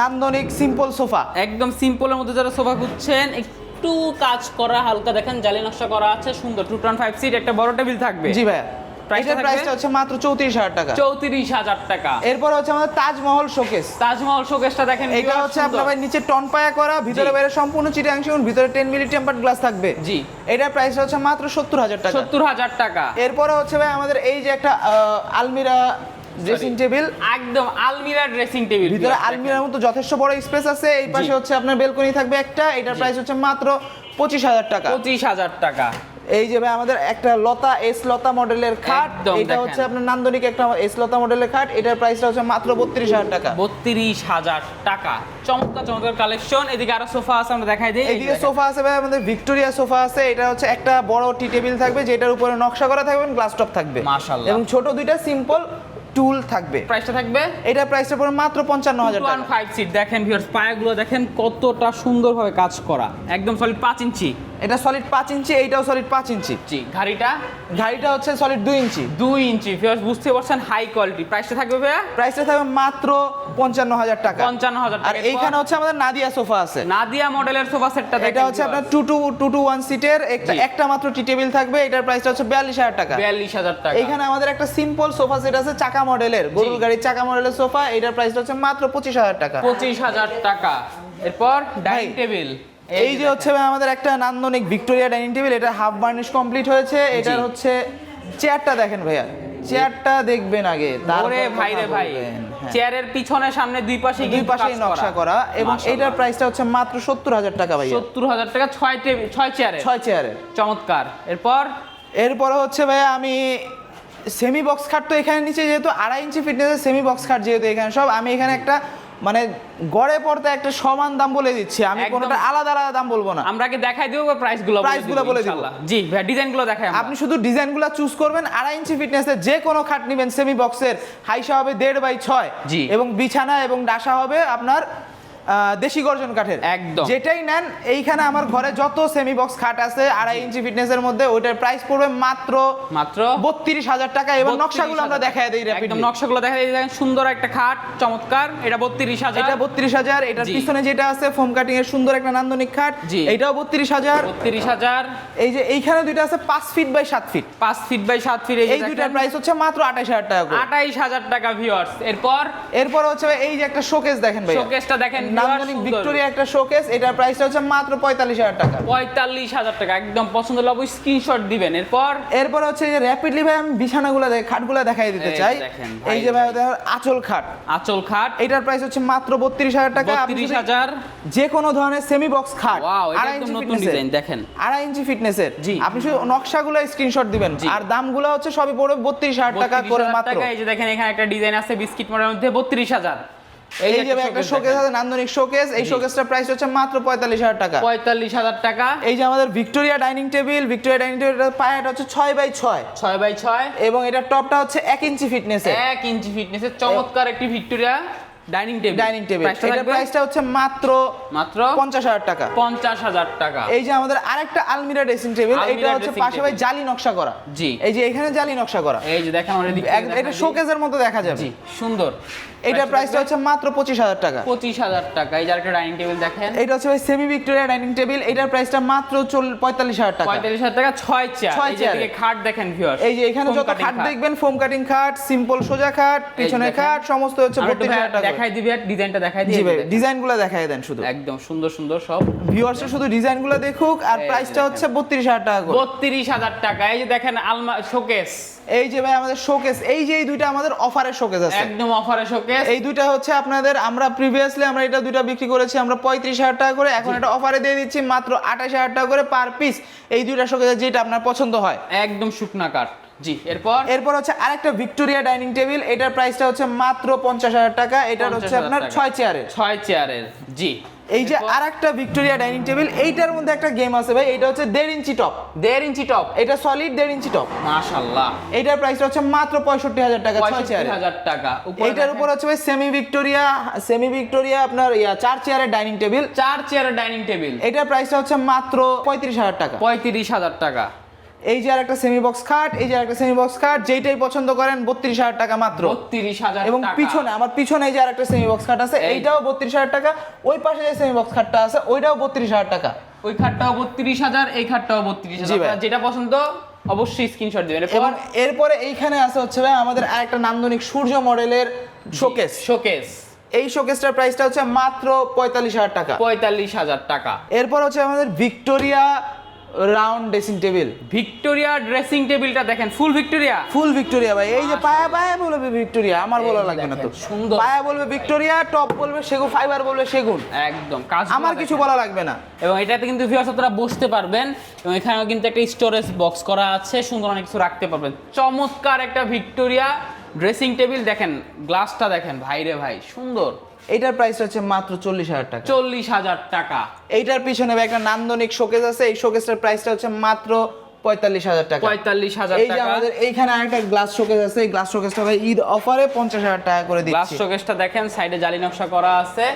Speaker 1: নান্দনিক সিম্পল সোফা।
Speaker 2: একদম সিম্পলের মধ্যে যারা সোফা খুঁজছেন, একটু কাজ করা, হালকা দেখেন জালি নকশা করা আছে, সুন্দর 215 সিট, একটা বড় টেবিল থাকবে।
Speaker 1: জি ভাইয়া। প্রাইসটা হচ্ছে মাত্র 34,000 টাকা।
Speaker 2: 34,000 টাকা।
Speaker 1: এরপর হচ্ছে আমাদের তাজমহল শোকেস।
Speaker 2: তাজমহল শোকেসটা দেখেন,
Speaker 1: এটা হচ্ছে আপনার ভাই নিচে টন পায়া করা, ভিতরে বাইরে সম্পূর্ণ চিটাং সেগুন, ভিতরে 10 মিলি টেম্পারড গ্লাস থাকবে।
Speaker 2: জি,
Speaker 1: এটার প্রাইসটা হচ্ছে মাত্র 70,000 টাকা।
Speaker 2: 70,000 টাকা।
Speaker 1: এরপরে হচ্ছে ভাই আমাদের এই যে একটা আলমিরা ড্রেসিং টেবিল,
Speaker 2: একদম আলমিরা ড্রেসিং টেবিল।
Speaker 1: ভিতরে আলমিরার মতো যথেষ্ট বড় স্পেস আছে। এই পাশে হচ্ছে আপনার বেলকনি থাকবে একটা। এটার প্রাইস হচ্ছে মাত্র 25,000 টাকা।
Speaker 2: 25,000 টাকা।
Speaker 1: এই যে ভাই আমাদের একটা লতা মডেলের খাট, এটা হচ্ছে আপনার নান্দনিক একটা লতা মডেলের খাট। এটার প্রাইসটা হচ্ছে মাত্র 32,000 টাকা।
Speaker 2: 32,000 টাকা। চমৎকার কালেকশন। এদিকে আরো সোফা আছে, আমরা দেখাই দিই।
Speaker 1: এদিকে সোফা আছে ভাই, আমাদের ভিক্টোরিয়া সোফা আছে। এটা হচ্ছে একটা বড় টি টেবিল থাকবে, যেটার উপরে নকশা করা থাকবে, গ্লাস টপ থাকবে
Speaker 2: মাশাআল্লাহ,
Speaker 1: এবং ছোট দুইটা সিম্পল টুল থাকবে।
Speaker 2: প্রাইসটা থাকবে,
Speaker 1: এটা প্রাইসটা পড়ে মাত্র 55,000 টাকা।
Speaker 2: 215 সিট দেখেন ভিউয়ার্স, পায়াগুলো দেখেন কতটা সুন্দরভাবে কাজ করা, একদম সলিড 5 ইঞ্চি।
Speaker 1: এটা সলিড 5 ইঞ্চি, এইটাও সলিড 5 ইঞ্চি।
Speaker 2: জি, ঘাড়িটা
Speaker 1: হচ্ছে সলিড 2 ইঞ্চি।
Speaker 2: 2 ইঞ্চি ভিউয়ার্স, বুঝতে পারছেন হাই কোয়ালিটি। প্রাইসটা থাকবে ভাইয়া?
Speaker 1: প্রাইসটা থাকবে মাত্র 55,000 টাকা।
Speaker 2: 55,000 টাকা।
Speaker 1: আর এইখানে হচ্ছে আমাদের নাদিয়া সোফা আছে।
Speaker 2: নাদিয়া মডেলের সোফা সেটটা দেখেন,
Speaker 1: এটা হচ্ছে আপনার 2 to 1 সিটের, একটা মাত্র টি টেবিল থাকবে। এটার প্রাইসটা হচ্ছে 42,000 টাকা।
Speaker 2: 42,000 টাকা।
Speaker 1: এখানে আমাদের একটা সিম্পল সোফা সেট আছে চাকা মডেলের, গরুর গাড়ির চাকা মডেলের সোফা। এটার প্রাইসটা হচ্ছে মাত্র 25,000 টাকা।
Speaker 2: 25,000 টাকা। এরপর ডাইনিং টেবিল।
Speaker 1: এই যে হচ্ছে ভাই আমাদের একটা নান্দনিক ভিক্টোরিয়া ডাইনিং টেবিল। এটা হাফ বার্নিশ কমপ্লিট হয়েছে। এটার হচ্ছে চেয়ারটা দেখেন ভাইয়া, চেয়ারটা দেখবেন আগে,
Speaker 2: তারপরে ভাই রে ভাই, চেয়ারের পিছনে সামনে দুই পাশে
Speaker 1: নকশা করা। এবং এইটার প্রাইসটা হচ্ছে মাত্র 70,000 টাকা ভাই।
Speaker 2: 70,000 টাকা। 6 চেয়ারের। চমৎকার।
Speaker 1: এরপর হচ্ছে ভাইয়া আমি সেমি বক্স খাট, তো এখানে নিচে যেহেতু 2.5 ইঞ্চি ফিটনেসের সেমি বক্স খাট, যেহেতু এখানে সব, আমি এখানে একটা মানে গড়ে পড়তে একটা সমান দাম বলে দিচ্ছি, আমি কোনোটা আলাদা দাম বলবো না।
Speaker 2: আমরা কি দেখাই দেব প্রাইসগুলো
Speaker 1: বলে দিব।
Speaker 2: জি ভাই, ডিজাইনগুলো দেখাই আমরা।
Speaker 1: আপনি শুধু ডিজাইনগুলো চুজ করবেন। 2.5 ইঞ্চি ফিটনেসের যে কোনো খাট নেবেন সেমি বক্সের, হাইসা হবে 1.5x6 এবং বিছানা এবং ডাসা হবে আপনার দেশি গর্জন কাঠের।
Speaker 2: একদম
Speaker 1: যেটাই নেন, এইখানে আমার ঘরে যত সেমি বক্স খাট আছে 2.5 ইঞ্চি ফিটনেসের মধ্যে, ওইটার প্রাইস পড়বে মাত্র 32,000 টাকা। এবার নকশাগুলো আমরা দেখাই দেই র্যাপিডলি।
Speaker 2: একদম নকশাগুলো দেখাই দিই। দেখেন সুন্দর একটা খাট, চমৎকার। এটা 32,000।
Speaker 1: এটা 32,000। এটার পিছনে যেটা আছে ফোম কাটিং এর সুন্দর একটা নান্দনিক খাট, এটাও 32,000।
Speaker 2: 32,000।
Speaker 1: এই যে এইখানে দুইটা আছে 5 feet by 7 feet.
Speaker 2: 5 feet by 7 feet.
Speaker 1: এই দুইটার প্রাইস হচ্ছে মাত্র 28,000 টাকা করে।
Speaker 2: 28,000 টাকা ভিউয়ার্স। এরপর
Speaker 1: হচ্ছে এই যে একটা শোকেস দেখেন ভাই,
Speaker 2: শোকেসটা দেখেন,
Speaker 1: নান্দনিক ভিক্টোরিয়া একটা শোকেস। এটার প্রাইসটা হচ্ছে মাত্র 45,000 টাকা।
Speaker 2: 45,000 টাকা। একদম পছন্দ হলে অবশ্যই স্ক্রিনশট দিবেন। এরপর
Speaker 1: হচ্ছে এই যে র্যাপিডলি ভাই আমি বিছানাগুলো খাটগুলো দেখাই দিতে চাই। এই যে ভাই আঁচল খাট, এটার প্রাইস হচ্ছে মাত্র 32,000 টাকা।
Speaker 2: 32,000।
Speaker 1: যে কোনো ধরনের সেমি বক্স খাট,
Speaker 2: 2.5 ইঞ্চি নতুন ডিজাইন দেখেন,
Speaker 1: 2.5 ইঞ্চি ফিটনেসের। আপনি শুধু নকশাগুলো স্ক্রিনশট দিবেন, আর দামগুলো হচ্ছে সবই পড়বে 32,000 টাকা করে মাত্র।
Speaker 2: এই যে দেখেন এখানে একটা ডিজাইন আছে বিস্কিট মডেলের মধ্যে, 32,000।
Speaker 1: এই যে একটা শোকেস আছে, নান্দনিক শোকেস। এই শোকেসটার প্রাইস হচ্ছে মাত্র 45,000 টাকা।
Speaker 2: 45,000 টাকা।
Speaker 1: এই যে আমাদের ভিক্টোরিয়া ডাইনিং টেবিল, পায়াটা হচ্ছে 6x6 এবং এটার টপটা হচ্ছে 1 ইঞ্চি ফিটনেসের।
Speaker 2: 1 ইঞ্চি ফিটনেসের চমৎকার একটি ভিক্টোরিয়া ডাইনিং টেবিল।
Speaker 1: এটার প্রাইসটা হচ্ছে মাত্র 50,000 টাকা।
Speaker 2: 50,000 টাকা।
Speaker 1: এই যে আমাদের আরেকটা আলমিরা ড্রেসিং টেবিল, এটা হচ্ছে পাশে ভাই জালি নকশা করা।
Speaker 2: জি,
Speaker 1: এই যে এখানে জালি নকশা করা।
Speaker 2: এই যে দেখেন
Speaker 1: এটা শোকেসের মতো দেখা যাবে।
Speaker 2: জি, সুন্দর।
Speaker 1: এটার প্রাইসটা হচ্ছে মাত্র 25000 টাকা।
Speaker 2: 25000 টাকা। এই যে একটা ডাইনিং টেবিল দেখেন,
Speaker 1: এটা হচ্ছে ভাই সেমি ভিক্টোরিয়া ডাইনিং টেবিল, এটার প্রাইসটা মাত্র 45000 টাকা।
Speaker 2: 45000 টাকা 6 চেয়ার।
Speaker 1: ছয়
Speaker 2: এই যে
Speaker 1: চেয়ার।
Speaker 2: এদিকে খাট দেখেন ভিউয়ার্স,
Speaker 1: এই যে এখানে যত খাট দেখবেন ফোম কাটিং খাট, সিম্পল সোজা খাট, পিছনে
Speaker 2: দেখেন।
Speaker 1: খাট, সমস্ত হচ্ছে 32000 টাকা।
Speaker 2: দেখাই দিবি, আর ডিজাইনটা দেখাই দিই।
Speaker 1: জি ভাই, ডিজাইনগুলো দেখায় দেন শুধু,
Speaker 2: একদম সুন্দর সুন্দর সব।
Speaker 1: ভিউয়ার্সরা শুধু ডিজাইনগুলো দেখুক। আর
Speaker 2: এই
Speaker 1: প্রাইসটা
Speaker 2: দেখেন।
Speaker 1: হচ্ছে 32000 টাকা করে।
Speaker 2: 32000 টাকা। এই যে দেখেন শোকেস,
Speaker 1: এই যে ভাই আমাদের শোকেস, এই যে এই দুইটা আমাদের অফারের শোকেস আছে,
Speaker 2: একদম অফারে শোকেস।
Speaker 1: এই দুইটা হচ্ছে আপনাদের, আমরা প্রিভিয়াসলি আমরা এটা দুইটা বিক্রি করেছি আমরা 35000 টাকা করে, এখন এটা অফারে দিয়ে দিচ্ছি মাত্র 28000 টাকা করে পার পিস। এই দুইটা শোকেস যেটা আপনার পছন্দ হয়,
Speaker 2: একদম শুকনা কাঠ। জি, এরপর
Speaker 1: হচ্ছে আরেকটা ভিক্টোরিয়া ডাইনিং টেবিল, এটার প্রাইসটা হচ্ছে মাত্র 50000 টাকা। এটা হচ্ছে আপনার 6 চেয়ারের।
Speaker 2: 6 চেয়ারের। জি,
Speaker 1: এই যে আরেকটা ভিক্টোরিয়া ডাইনিং টেবিল, এইটার মধ্যে একটা গেম আছে ভাই, এটা হচ্ছে 1.5 ইঞ্চি টপ।
Speaker 2: 1.5 ইঞ্চি টপ,
Speaker 1: এটা সলিড 1.5 ইঞ্চি টপ,
Speaker 2: মাশাআল্লাহ।
Speaker 1: এইটার প্রাইসটা হচ্ছে মাত্র 65000 টাকা। 6 চেয়ারের।
Speaker 2: 65000 টাকা।
Speaker 1: এইটার উপর হচ্ছে ভাই সেমি ভিক্টোরিয়া আপনার 4 চেয়ারের ডাইনিং টেবিল।
Speaker 2: 4 চেয়ারের ডাইনিং টেবিল,
Speaker 1: এটার প্রাইসটা হচ্ছে মাত্র 35000 টাকা।
Speaker 2: 35000 টাকা।
Speaker 1: এই যে আরেকটা সেমি বক্স খাট, এই যে আরেকটা সেমি বক্স খাট, যেইটাই পছন্দ করেন 32000 টাকা মাত্র।
Speaker 2: 32000
Speaker 1: এবং
Speaker 2: টাকা।
Speaker 1: পিছনে আমার পিছনে এই যে আরেকটা সেমি বক্স খাট আছে, এইটাও 32000 টাকা। ওই পাশে যে সেমি বক্স খাটটা আছে ওইটাও 32000 টাকা।
Speaker 2: ওই খাটটাও 32000, এই খাটটাও 32000।
Speaker 1: জি ভাই।
Speaker 2: আপনার যেটা পছন্দ অবশ্যই স্ক্রিনশট দিবেন।
Speaker 1: এবং এরপরে এইখানে আছে হচ্ছে ভাই আমাদের আরেকটা নান্দনিক সূর্য মডেলের শোকেস।
Speaker 2: শোকেস,
Speaker 1: এই শোকেসটার প্রাইসটা হচ্ছে মাত্র 45000 টাকা।
Speaker 2: 45000 টাকা।
Speaker 1: এরপর হচ্ছে আমাদের Victoria round dressing table.
Speaker 2: Victoria dressing টেবিলটা দেখেন, ফুল ভিক্টোরিয়া।
Speaker 1: ফুল ভিক্টোরিয়া ভাই, এই যে পায়া পায়া বলবে ভিক্টোরিয়া, আমার বলা
Speaker 2: এই যে
Speaker 1: লাগবে না তো,
Speaker 2: দেখেন, সুন্দর।
Speaker 1: পায়া বলবে ভিক্টোরিয়া, টপ বলবে সেগুন, ফাইবার বলবে সেগুন,
Speaker 2: একদম কাজ
Speaker 1: আমার কিছু বলা লাগবে না।
Speaker 2: এবং এটাতে কিন্তু ভিউয়ার্স আপনারা বসতে পারবেন, এবং এখানেও কিন্তু একটা স্টোরেজ বক্স করা আছে, সুন্দর অনেক কিছু রাখতে পারবেন। চমৎকার একটা ভিক্টোরিয়া ড্রেসিং টেবিল দেখেন, গ্লাসটা দেখেন ভাই রে ভাই, সুন্দর।
Speaker 1: এইটার প্রাইস হচ্ছে মাত্র 40000 টাকা।
Speaker 2: 40000 টাকা।
Speaker 1: এইটার পিছনে ভাই একটা নান্দনিক শোকেস আছে, এই শোকেসটার প্রাইসটা হচ্ছে মাত্র 45000 টাকা।
Speaker 2: 45000
Speaker 1: এই যে
Speaker 2: টাকা।
Speaker 1: আমাদের এইখানে আরেকটা গ্লাস শোকেস আছে, এই গ্লাস শোকেসটা ভাই ঈদ অফারে 50000 টাকা করে
Speaker 2: গ্লাস
Speaker 1: দিচ্ছি।
Speaker 2: শোকেসটা দেখেন, সাইডে জালি নকশা করা আছে,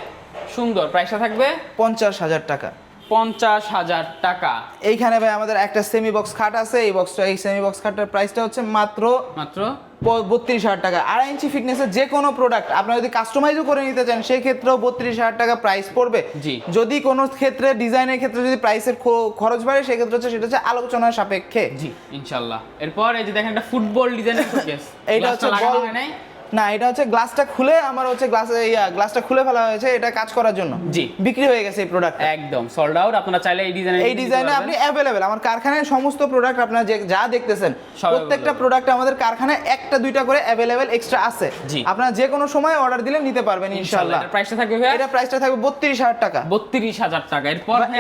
Speaker 2: সুন্দর। প্রাইসটা থাকবে
Speaker 1: 50000 টাকা।
Speaker 2: 50000 টাকা।
Speaker 1: এইখানে ভাই আমাদের একটা সেমি বক্স খাট আছে, এই সেমি বক্স খাটটার প্রাইসটা হচ্ছে মাত্র 32000 টাকা। 2.5 ইঞ্চি ফিটনেসের যে কোনো প্রোডাক্ট আপনারা যদি কাস্টমাইজও করে নিতে চান সেই ক্ষেত্রেও 32000 টাকা প্রাইস পড়বে।
Speaker 2: জি।
Speaker 1: যদি কোনো ক্ষেত্রে ডিজাইনের ক্ষেত্রে যদি প্রাইসের খরচ বাড়ে সেক্ষেত্রে হচ্ছে সেটা হচ্ছে আলোচনার সাপেক্ষে।
Speaker 2: জি, ইনশাআল্লাহ। এরপর এই যে দেখেন একটা ফুটবল ডিজাইনের শোকেস।
Speaker 1: এইটা হচ্ছে বল না, এটা হচ্ছে গ্লাসটা খুলে আমার হচ্ছে গ্লাসটা খুলে ফেলা হয়েছে এটা কাজ করার জন্য।
Speaker 2: জি,
Speaker 1: বিক্রি হয়ে গেছে এই প্রোডাক্ট,
Speaker 2: একদম সোল্ড আউট। আপনারা চাইলে এই
Speaker 1: ডিজাইনে আপনি অ্যাভেলেবেল, আমার কারখানায় সমস্ত প্রোডাক্ট আপনারা যা দেখতেছেন প্রত্যেকটা প্রোডাক্ট আমাদের কারখানায় একটা দুইটা করে অ্যাভেলেবেল এক্সট্রা আছে। আপনারা যে কোনো সময় অর্ডার দিলে নিতে পারবেন ইনশাআল্লাহ।
Speaker 2: এর প্রাইসটা থাকবে ভাই,
Speaker 1: এটা প্রাইসটা থাকবে 32000 টাকা।
Speaker 2: 32000 টাকা।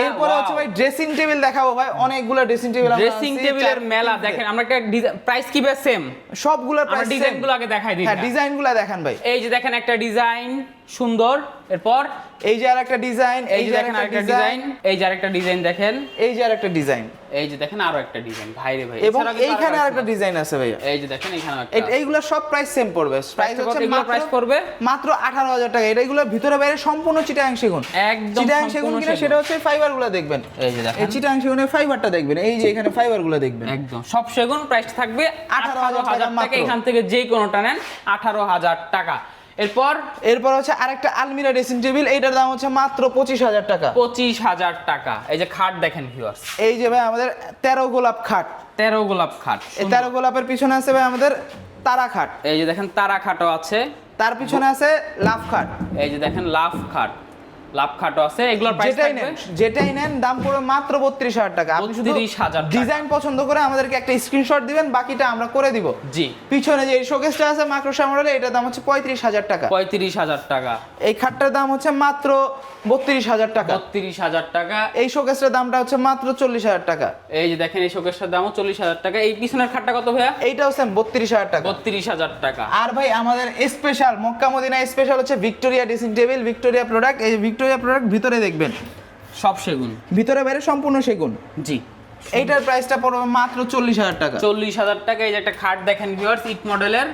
Speaker 2: এরপর
Speaker 1: হচ্ছে ভাই ড্রেসিং টেবিল দেখাবো ভাই, অনেকগুলো ড্রেসিং টেবিল আমরা
Speaker 2: ড্রেসিং টেবিলের মেলা দেখেন। আমরা একটা প্রাইস কি ভাই সেম,
Speaker 1: সবগুলোর
Speaker 2: আমরা
Speaker 1: প্রাইস
Speaker 2: ডিজাইনগুলো আগে দেখাই দিই।
Speaker 1: হ্যাঁ, ডিজাইনগুলো দেখান ভাই।
Speaker 2: এই যে দেখেন একটা ডিজাইন সুন্দর। এরপর
Speaker 1: এই যে আরেকটা ডিজাইন,
Speaker 2: এই যে দেখেন আরেকটা ডিজাইন, এই যে আরেকটা ডিজাইন দেখেন,
Speaker 1: এই যে আরেকটা ডিজাইন,
Speaker 2: এই যে দেখেন আরো একটা ডিজাইন ভাই রে ভাই।
Speaker 1: এবং এইখানে আরেকটা ডিজাইন আছে ভাই,
Speaker 2: এই যে দেখেন এখানে একটা।
Speaker 1: এইগুলো সব প্রাইস সেম পড়বে। প্রাইস হচ্ছে মাত্র 18000 টাকা। এগুলোর ভিতরে বাইরে সম্পূর্ণ চিটাগাং সেগুন।
Speaker 2: একদম
Speaker 1: চিটাগাং সেগুন কিনা সেটা হচ্ছে ফাইবারগুলো দেখবেন,
Speaker 2: এই যে দেখেন
Speaker 1: এই চিটাগাং সেগুনের ফাইবারটা দেখবেন, এই যে এখানে ফাইবারগুলো দেখবেন।
Speaker 2: একদম সব সেগুন। প্রাইস থাকবে 18000 টাকা। এখান থেকে যে কোনোটা নেন 18000 টাকা। এরপর
Speaker 1: হচ্ছে আরেকটা আলমিরা ড্রেসিং টেবিল, এইটার দাম হচ্ছে মাত্র 25000 টাকা।
Speaker 2: 25000 টাকা। এই যে খাট দেখেন ভিউয়ার্স,
Speaker 1: এই যে ভাই আমাদের 13 গোলাপ খাট।
Speaker 2: 13 গোলাপ খাট।
Speaker 1: এই 13 গোলাপের পিছনে আছে ভাই আমাদের তারা খাট।
Speaker 2: এই যে দেখেন তারা খাটও আছে,
Speaker 1: তার পিছনে আছে লাভ খাট।
Speaker 2: এই যে দেখেন লাভ খাটও আছে। এগুলোর প্রাইস
Speaker 1: যেটাই নেন দাম পড়বে মাত্র 32000 টাকা। আপনি শুধু
Speaker 2: 32000
Speaker 1: ডিজাইন পছন্দ করে আমাদেরকে একটা স্ক্রিনশট দিবেন, বাকিটা আমরা করে দিব।
Speaker 2: জি।
Speaker 1: পিছনে যে শোকেসটা আছে মাকড়সা মডেলে, এটার দাম হচ্ছে 35000 টাকা।
Speaker 2: 35000 টাকা।
Speaker 1: এই খাটটার দাম হচ্ছে মাত্র 32000 টাকা।
Speaker 2: 32000 টাকা।
Speaker 1: এই শোকেসটার দামটা হচ্ছে মাত্র 40000 টাকা।
Speaker 2: এই যে দেখেন এই শোকেসটার দামও 40000 টাকা। এই পিছনের খাটটা কত ভাইয়া?
Speaker 1: এইটাও সেম 32000 টাকা।
Speaker 2: 32000 টাকা।
Speaker 1: আর ভাই আমাদের স্পেশাল মক্কা মদিনা স্পেশাল হচ্ছে Victoria dressing table, Victoria product. এই ভিক্টোরিয়া প্রোডাক্ট ভিতরে দেখবেন
Speaker 2: সব সেগুন,
Speaker 1: ভিতরে বাইরে সম্পূর্ণ সেগুন।
Speaker 2: জি।
Speaker 1: এইটার প্রাইসটা পড়বে মাত্র 40000 টাকা।
Speaker 2: 40000 টাকা। এই যে একটা খাট দেখেন ভিউয়ার্স, ইট মডেলের,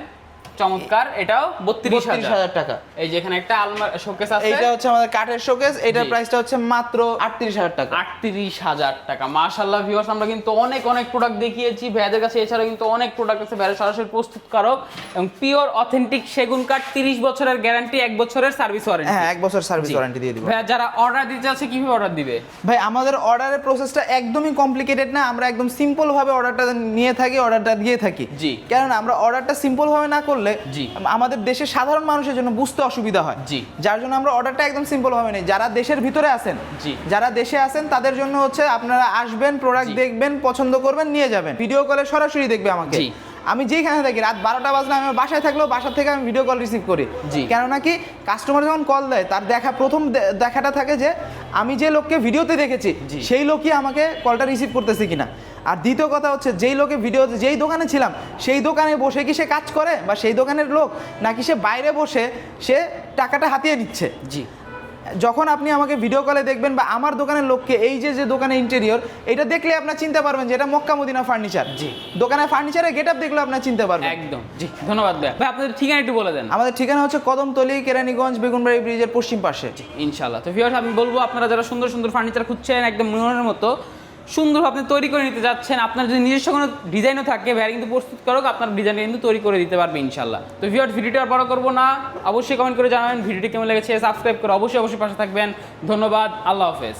Speaker 2: চমৎকার, এটাও 32,000
Speaker 1: 32,000 টাকা।
Speaker 2: এই যে এখানে একটা আলমারি শোকেস আছে,
Speaker 1: এইটা হচ্ছে আমাদের কাঠের শোকেস, এটার
Speaker 2: জি।
Speaker 1: প্রাইসটা হচ্ছে মাত্র 38,000 টাকা।
Speaker 2: 38,000 টাকা। মাশাআল্লাহ ভিউয়ার্স, আমরা কিন্তু অনেক প্রোডাক্ট দেখিয়েছি ভাইয়াদের কাছে, এছাড়া কিন্তু অনেক প্রোডাক্ট আছে ভাইয়ার সরাসরি প্রস্তুতকারক এবং পিওর অথেন্টিক সেগুন কাঠ, 30 বছরের গ্যারান্টি, 1 বছরের সার্ভিস ওয়ারেন্টি।
Speaker 1: হ্যাঁ, 1 বছর সার্ভিস ওয়ারেন্টি দিয়ে দিব।
Speaker 2: ভাইয়া যারা অর্ডার দিতে চাচ্ছে কিভাবে অর্ডার দিবে?
Speaker 1: ভাই আমাদের অর্ডারের প্রসেসটা একদমই কমপ্লিকেটেড না, আমরা একদম সিম্পল ভাবে অর্ডারটা নিয়ে থাকি, অর্ডারটা দিয়ে থাকি।
Speaker 2: জি।
Speaker 1: কারণ আমরা অর্ডারটা সিম্পল ভাবে না করলে
Speaker 2: জি।
Speaker 1: আমাদের দেশের সাধারণ মানুষের জন্য বুঝতে অসুবিধা হয়।
Speaker 2: জি।
Speaker 1: যার জন্য আমরা অর্ডারটা একদম সিম্পল ভাবে নেই। যারা দেশের ভিতরে আছেন,
Speaker 2: জি।
Speaker 1: যারা দেশে আছেন তাদের জন্য হচ্ছে আপনারা আসবেন, প্রোডাক্ট
Speaker 2: জি।
Speaker 1: দেখবেন, পছন্দ করবেন, নিয়ে যাবেন। ভিডিও কলে সরাসরি দেখবে আমাকে।
Speaker 2: জি।
Speaker 1: আমি যেখানে থাকি, রাত 12টা বাজলে আমি বাসায় থাকলেও বাসা থেকে আমি ভিডিও কল রিসিভ করি।
Speaker 2: জি।
Speaker 1: কেননা কি কাস্টমার যখন কল দেয় তার প্রথম দেখাটা থাকে যে আমি যে লোককে ভিডিওতে দেখেছি
Speaker 2: জি।
Speaker 1: সেই লোকই আমাকে কলটা রিসিভ করতেছে কিনা। আর দ্বিতীয় কথা হচ্ছে যেই লোকে ভিডিওতে যেই দোকানে ছিলাম সেই দোকানে বসে কি সে কাজ করে, বা সেই দোকানের লোক নাকি সে বাইরে বসে সে টাকাটা হাতিয়ে নিচ্ছে।
Speaker 2: জি।
Speaker 1: যখন আপনি আমাকে ভিডিও কলে দেখবেন বা আমার দোকানের লোককে, এই যে যে দোকানের ইন্টেরিয়র, এটা দেখলে আপনার চিনতে পারবেন যে এটা মক্কা মদিনা ফার্নিচার।
Speaker 2: জি।
Speaker 1: দোকানের ফার্নিচারের গেটআপ দেখলে আপনার চিনতে পারবেন।
Speaker 2: একদম। জি, ধন্যবাদ ভাই। ভাই আপনাদের ঠিকানা একটু বলে দেন।
Speaker 1: আমাদের ঠিকানা হচ্ছে কদমতলী, কেরানীগঞ্জ, বেগুনবাড়ি ব্রিজের পশ্চিম পাশে।
Speaker 2: ইনশাআল্লাহ। তো ভিউয়ার্স, আমি বলবো আপনারা যারা সুন্দর সুন্দর ফার্নিচার খুঁজছেন, একদম মনের মতো সুন্দর আপনি তৈরি করে নিতে যাচ্ছেন, আপনার যদি নিজস্ব কোনো ডিজাইনও থাকে ভাইয়া কিন্তু প্রস্তুত করুক, আপনার ডিজাইন কিন্তু তৈরি করে দিতে পারবে ইনশাআল্লাহ। তো ভিউয়ার্স, ভিডিওটা আর বড় করবো না, অবশ্যই কমেন্ট করে জানাবেন ভিডিওটি কেমন লেগেছে, সাবস্ক্রাইব করে অবশ্যই পাশে থাকবেন। ধন্যবাদ, আল্লাহ হাফেজ।